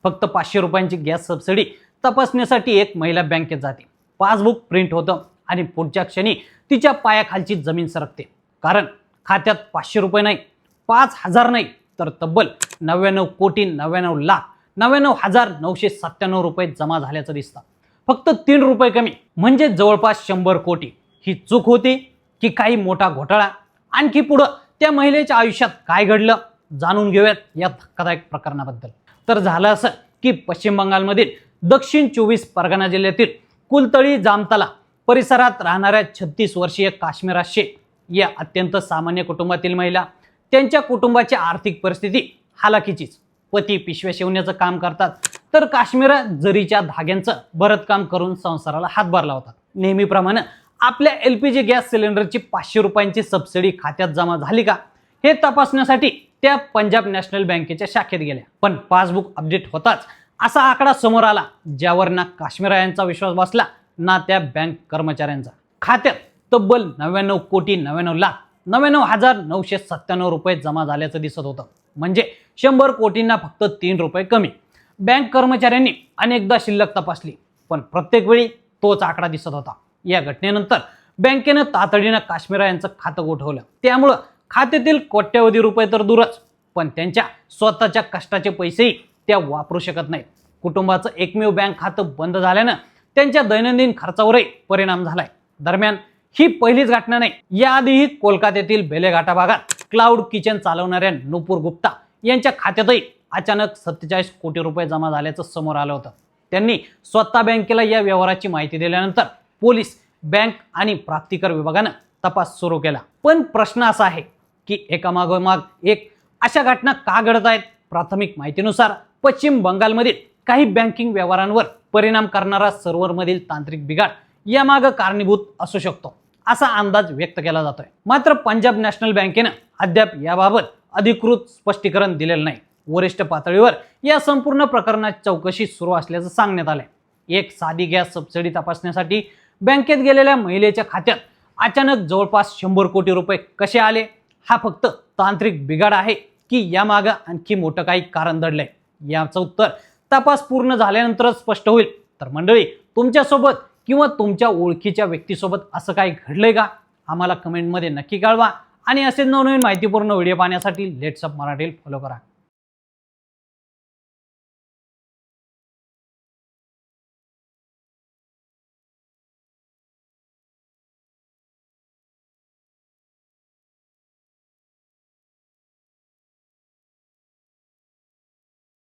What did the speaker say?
फक्त 500 रुपयांची gas subsidy तपासण्यासाठी एक महिला बँकेत जाते. पासबुक प्रिंट होतं आणि पुढच्या क्षणी तिच्या पायाखालची जमीन सरकते. कारण खात्यात 500 रुपये नाही, 5,000 नाही, तर तब्बल 99,99,99,997 रुपये जमा झाल्याचं दिसतं. फक्त 3 रुपये कमी म्हणजे जवळपास 100 कोटी. ही चूक होती की काही मोठा घोटाळा? आणखी पुढं त्या महिलेच्या आयुष्यात काय घडलं जाणून घेऊयात या धक्कादायक प्रकरणाबद्दल. तर झालं असं की पश्चिम बंगालमधील दक्षिण 24 परगणा जिल्ह्यातील कुलतळी जामताला परिसरात राहणाऱ्या 36 वर्षीय काश्मीरा शेख या अत्यंत सामान्य कुटुंबातील महिला, त्यांच्या कुटुंबाची आर्थिक परिस्थिती हालाकीचीच. पती पिशव्या शिवण्याचं काम करतात, तर काश्मीरा जरीच्या धाग्यांचं भरतकाम करून संसाराला हातभार लावतात. नेहमीप्रमाणे आपल्या LPG गॅस सिलेंडरची 500 रुपयांची सबसिडी खात्यात जमा झाली का हे तपासण्यासाठी त्या पंजाब नॅशनल बँकेच्या शाखेत गेल्या. पण पासबुक अपडेट होताच असा आकडा समोर आला ज्यावर ना काश्मीरा यांचा विश्वास बसला ना त्या बँक कर्मचाऱ्यांचा. खात्यात तब्बल 99,99,99,997 रुपये जमा झाल्याचं दिसत होतं. म्हणजे 100 कोटींना फक्त 3 रुपये कमी. बँक कर्मचाऱ्यांनी अनेकदा शिल्लक तपासली, पण प्रत्येक वेळी तोच आकडा दिसत होता. या घटनेनंतर बँकेनं तातडीनं काश्मीरा यांचं खातं गोठवलं. त्यामुळं खात्यातील कोट्यवधी रुपये तर दूरच, पण त्यांच्या स्वतःच्या कष्टाचे पैसेही त्या वापरू शकत नाहीत. कुटुंबाचं एकमेव बँक खातं बंद झाल्यानं त्यांच्या दैनंदिन खर्चावरही परिणाम झालाय. दरम्यान ही पहिलीच घटना नाही. याआधीही कोलकात्यातील बेलेघाटा भागात क्लाउड किचन चालवणाऱ्या नुपूर गुप्ता यांच्या खात्यातही अचानक 47 कोटी रुपये जमा झाल्याचं समोर आलं होतं. त्यांनी स्वतः बँकेला या व्यवहाराची माहिती दिल्यानंतर पोलीस, बँक आणि प्राप्तिकर विभागानं तपास सुरू केला. पण प्रश्न असा आहे की एकामागोमाग एक अशा घटना का घडत आहेत? प्राथमिक माहितीनुसार पश्चिम बंगालमधील काही बँकिंग व्यवहारांवर परिणाम करणारा सर्व्हरमधील तांत्रिक बिघाड यामागे कारणीभूत असू शकतो असा अंदाज व्यक्त केला जातोय. मात्र पंजाब नॅशनल बँकेनं अद्याप याबाबत अधिकृत स्पष्टीकरण दिलेलं नाही. वरिष्ठ पातळीवर या संपूर्ण प्रकरणाची चौकशी सुरू असल्याचं सांगण्यात आलंय. एक साधी गॅस सबसिडी तपासण्यासाठी बँकेत गेलेल्या महिलेच्या खात्यात अचानक जवळपास 100 कोटी रुपये कसे आले? हा फक्त तांत्रिक बिघाड आहे की यामागं आणखी मोठं काही कारण दडलंय? याचं उत्तर तपास पूर्ण झाल्यानंतरच स्पष्ट होईल. तर मंडळी, तुमच्यासोबत किंवा तुमच्या ओळखीच्या व्यक्तीसोबत असं काही घडलंय का? आम्हाला कमेंटमध्ये नक्की कळवा आणि असेच नवनवीन माहितीपूर्ण व्हिडिओ पाहण्यासाठी लेट्स अप मराठीला फॉलो करा.